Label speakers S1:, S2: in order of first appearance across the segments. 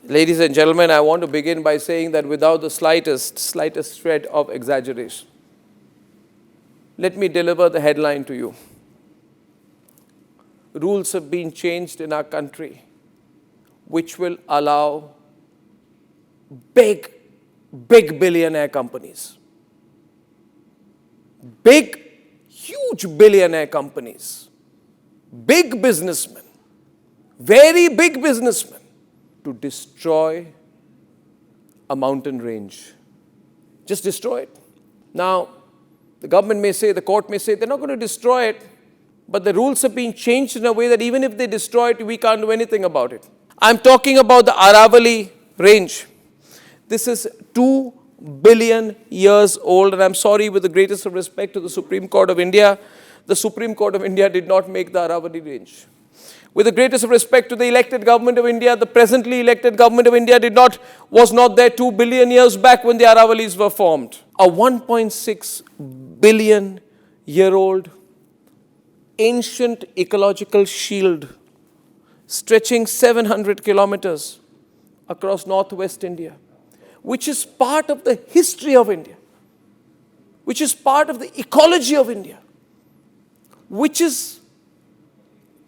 S1: Ladies and gentlemen, I want to begin by saying that without the slightest shred of exaggeration, let me deliver the headline to you. Rules have been changed in our country which will allow big billionaire companies, huge billionaire companies, big businessmen, very big businessmen, to destroy a mountain range. Just destroy it. Now, the government may say, the court may say, they're not going to destroy it, but the rules have been changed in a way that even if they destroy it, we can't do anything about it. I'm talking about the Aravalli range. This is 2 billion years old, and I'm sorry, with the greatest of respect to the Supreme Court of India, the Supreme Court of India did not make the Aravalli range. With the greatest of respect to the elected government of India, the presently elected government of India was not there 2 billion years back when the Aravallis were formed. A 1.6 billion year old ancient ecological shield stretching 700 kilometers across northwest India, which is part of the history of India, which is part of the ecology of India, which is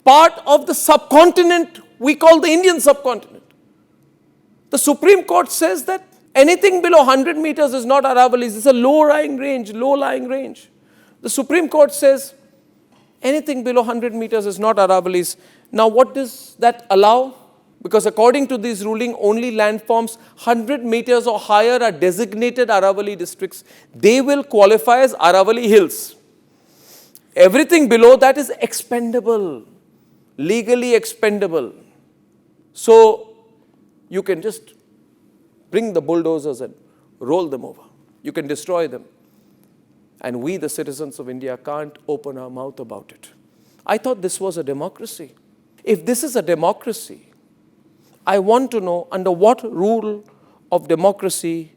S1: part of the subcontinent we call the Indian subcontinent. The Supreme Court says that anything below 100 meters is not Aravallis. It's a low-lying range. The Supreme Court says anything below 100 meters is not Aravallis. Now, what does that allow? Because according to this ruling, only landforms 100 meters or higher are designated Aravalli districts. They will qualify as Aravalli hills. Everything below that is expendable, legally expendable. So you can just bring the bulldozers and roll them over. You can destroy them. And we, the citizens of India, can't open our mouth about it. I thought this was a democracy. If this is a democracy, I want to know under what rule of democracy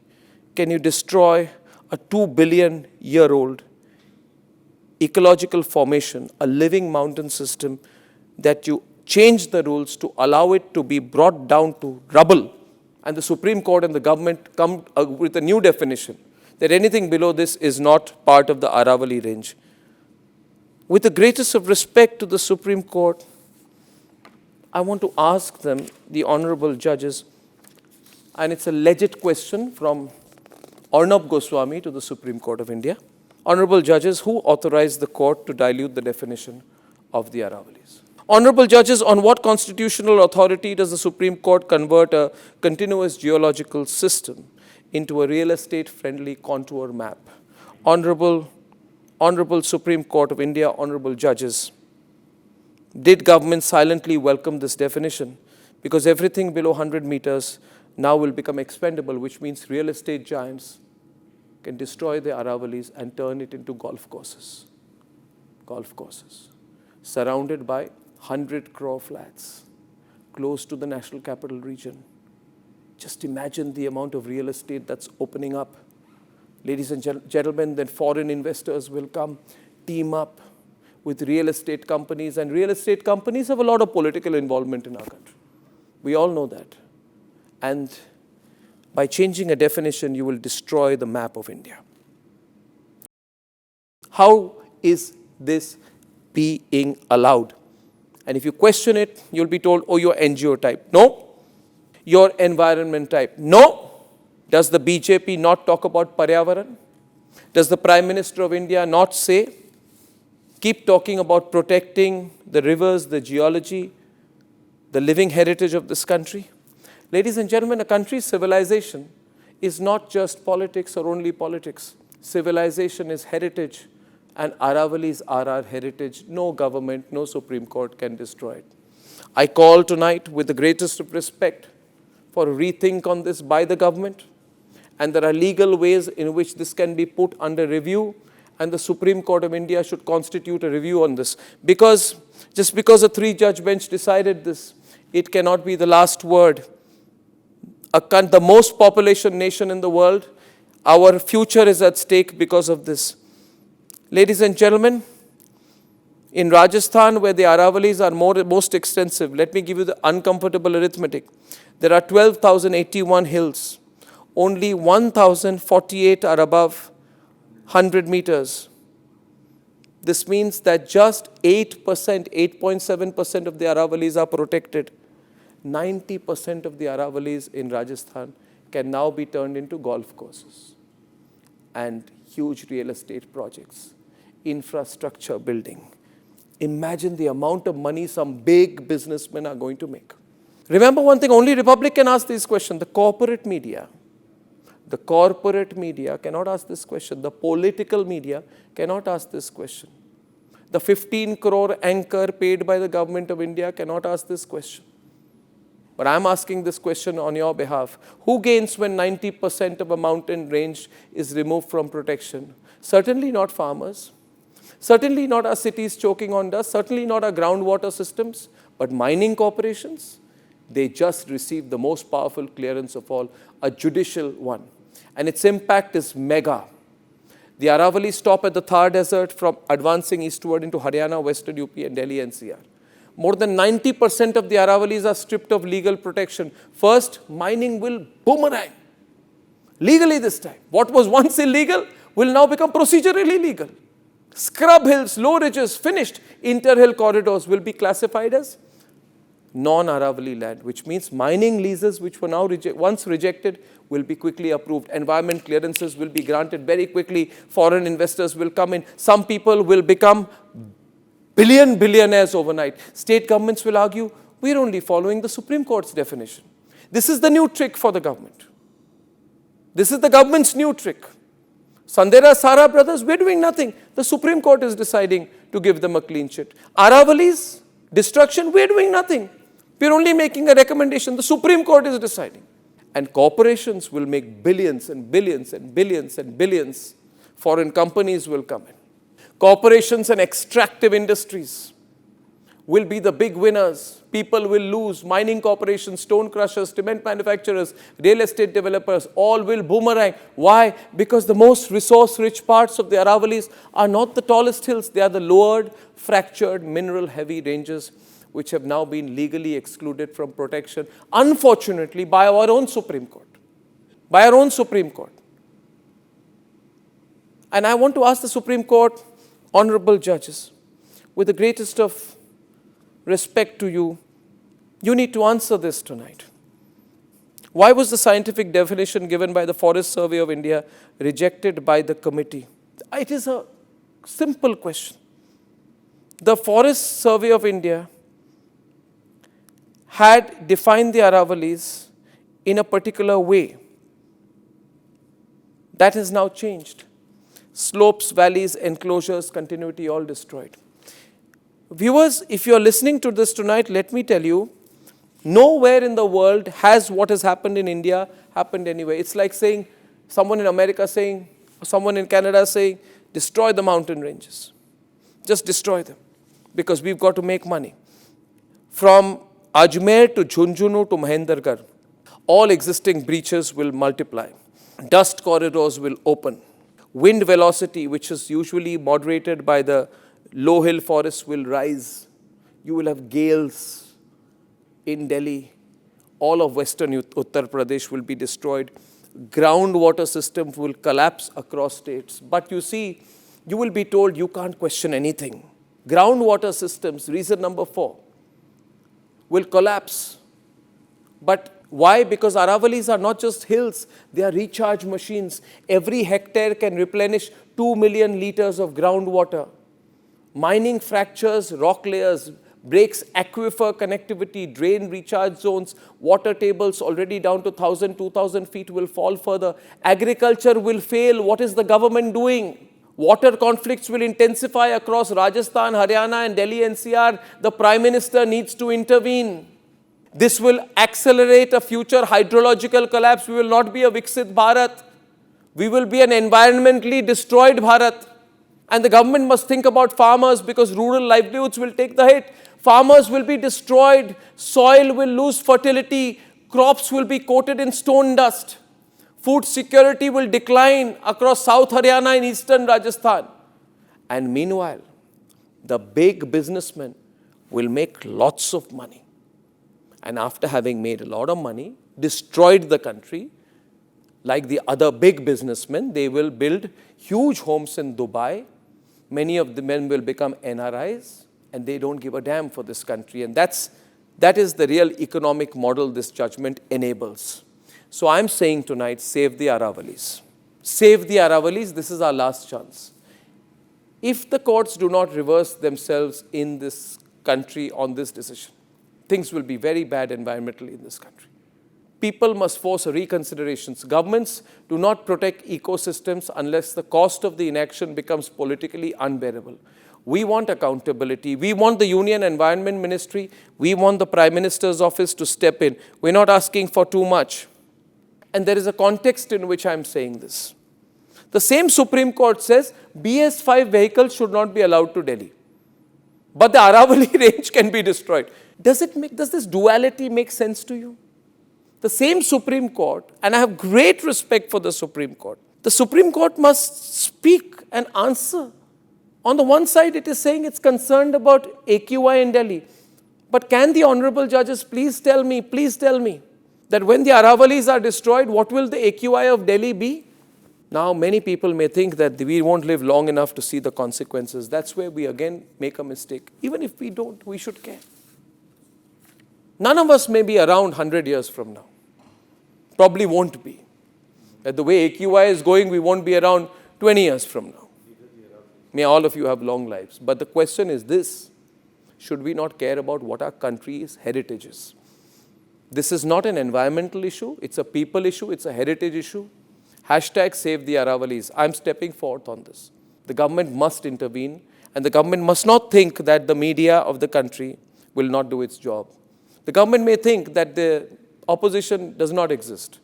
S1: can you destroy a 2 billion year old ecological formation, a living mountain system, that you change the rules to allow it to be brought down to rubble, and the Supreme Court and the government come with a new definition that anything below this is not part of the Aravalli range. With the greatest of respect to the Supreme Court, I want to ask them, the honorable judges, and it's a legit question from Arnab Goswami to the Supreme Court of India. Honorable judges, who authorized the court to dilute the definition of the Aravallis? Honorable judges, on what constitutional authority does the Supreme Court convert a continuous geological system into a real estate-friendly contour map? Honorable Supreme Court of India, honorable judges, did government silently welcome this definition? Because everything below 100 meters now will become expendable, which means real estate giants can destroy the Aravallis and turn it into golf courses, surrounded by 100 crore flats, close to the National Capital Region. Just imagine the amount of real estate that's opening up. Ladies and gentlemen, then foreign investors will come, team up with real estate companies, and real estate companies have a lot of political involvement in our country. We all know that. And by changing a definition, you will destroy the map of India. How is this being allowed? And if you question it, you'll be told, oh, you're NGO type. No. You're environment type. No. Does the BJP not talk about Paryavaran? Does the Prime Minister of India not say, keep talking about protecting the rivers, the geology, the living heritage of this country? Ladies and gentlemen, a country's civilization is not just politics or only politics. Civilization is heritage, and Aravallis are our heritage. No government, no Supreme Court can destroy it. I call tonight with the greatest of respect for a rethink on this by the government, and there are legal ways in which this can be put under review, and the Supreme Court of India should constitute a review on this. Because just because a 3-judge bench decided this, it cannot be the last word. The most population nation in the world, our future is at stake because of this. Ladies and gentlemen, in Rajasthan, where the Aravallis are most extensive, let me give you the uncomfortable arithmetic. There are 12,081 hills. Only 1,048 are above 100 meters. This means that just 8%, 8.7% of the Aravallis are protected. 90% of the Aravallis in Rajasthan can now be turned into golf courses and huge real estate projects, infrastructure building. Imagine the amount of money some big businessmen are going to make. Remember one thing, only Republic can ask this question. The corporate media cannot ask this question. The political media cannot ask this question. The 15 crore anchor paid by the government of India cannot ask this question. But I'm asking this question on your behalf. Who gains when 90% of a mountain range is removed from protection? Certainly not farmers. Certainly not our cities choking on dust. Certainly not our groundwater systems. But mining corporations, they just received the most powerful clearance of all, a judicial one. And its impact is mega. The Aravallis stop at the Thar Desert from advancing eastward into Haryana, Western UP and Delhi NCR. More than 90% of the Aravallis are stripped of legal protection. First, mining will boomerang. Legally this time. What was once illegal will now become procedurally legal. Scrub hills, low ridges, finished. Interhill corridors will be classified as non-Aravalli land, which means mining leases which were now once rejected will be quickly approved. Environment clearances will be granted very quickly. Foreign investors will come in. Some people will become billionaires overnight. State governments will argue, we're only following the Supreme Court's definition. This is the new trick for the government. This is the government's new trick. Sandera Sara brothers, we're doing nothing. The Supreme Court is deciding to give them a clean sheet. Aravallis, destruction, we're doing nothing. We're only making a recommendation. The Supreme Court is deciding. And corporations will make billions and billions and billions and billions. Foreign companies will come in. Corporations and extractive industries will be the big winners. People will lose. Mining corporations, stone crushers, cement manufacturers, real estate developers, all will boomerang. Why? Because the most resource-rich parts of the Aravallis are not the tallest hills. They are the lowered, fractured, mineral-heavy ranges which have now been legally excluded from protection, unfortunately, by our own Supreme Court. By our own Supreme Court. And I want to ask the Supreme Court, honorable judges, with the greatest of respect to you, you need to answer this tonight. Why was the scientific definition given by the Forest Survey of India rejected by the committee? It is a simple question. The Forest Survey of India had defined the Aravallis in a particular way. That has now changed. Slopes, valleys, enclosures, continuity, all destroyed. Viewers, if you are listening to this tonight, let me tell you, nowhere in the world has what has happened in India happened anywhere. It's like saying, someone in America saying, or someone in Canada saying, destroy the mountain ranges. Just destroy them, because we've got to make money. From Ajmer to Jhunjhunu to Mahendragarh, all existing breaches will multiply. Dust corridors will open. Wind velocity, which is usually moderated by the low hill forests, will rise. You will have gales in Delhi. All of western Uttar Pradesh will be destroyed. Groundwater systems will collapse across states. But you see, you will be told you can't question anything. Groundwater systems, reason number 4, will collapse. But why? Because Aravallis are not just hills, they are recharge machines. Every hectare can replenish 2 million liters of groundwater. Mining fractures rock layers, breaks aquifer connectivity, drain recharge zones, water tables already down to 1,000, 2,000 feet will fall further. Agriculture will fail. What is the government doing? Water conflicts will intensify across Rajasthan, Haryana and Delhi NCR. The Prime Minister needs to intervene. This will accelerate a future hydrological collapse. We will not be a Viksit Bharat. We will be an environmentally destroyed Bharat. And the government must think about farmers, because rural livelihoods will take the hit. Farmers will be destroyed. Soil will lose fertility. Crops will be coated in stone dust. Food security will decline across South Haryana and Eastern Rajasthan. And meanwhile, the big businessmen will make lots of money. and after having made a lot of money, destroyed the country. Like the other big businessmen, they will build huge homes in Dubai. Many of the men will become NRIs, and they don't give a damn for this country. And that is the real economic model this judgment enables. So I'm saying tonight, save the Aravallis. Save the Aravallis. This is our last chance. If the courts do not reverse themselves in this country on this decision, things will be very bad environmentally in this country. People must force a reconsideration. Governments do not protect ecosystems unless the cost of the inaction becomes politically unbearable. We want accountability. We want the Union Environment Ministry. We want the Prime Minister's office to step in. We're not asking for too much. And there is a context in which I'm saying this. The same Supreme Court says BS5 vehicles should not be allowed to Delhi. But the Aravalli range can be destroyed. Does this duality make sense to you? The same Supreme Court, and I have great respect for the Supreme Court, the Supreme Court must speak and answer. On the one side, it is saying it's concerned about AQI in Delhi. But can the honorable judges please tell me that when the Aravallis are destroyed, what will the AQI of Delhi be? Now, many people may think that we won't live long enough to see the consequences. That's where we again make a mistake. Even if we don't, we should care. None of us may be around 100 years from now. Probably won't be. At the way AQI is going, we won't be around 20 years from now. May all of you have long lives. But the question is this: should we not care about what our country's heritage is? This is not an environmental issue. It's a people issue. It's a heritage issue. Hashtag save the Aravallis. I'm stepping forth on this. The government must intervene, and the government must not think that the media of the country will not do its job. The government may think that the opposition does not exist.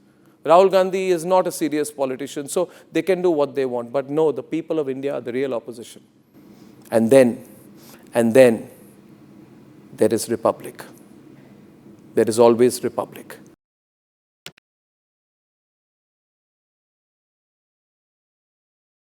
S1: Rahul Gandhi is not a serious politician, so they can do what they want. But no, the people of India are the real opposition. And then there is Republic. There is always Republic.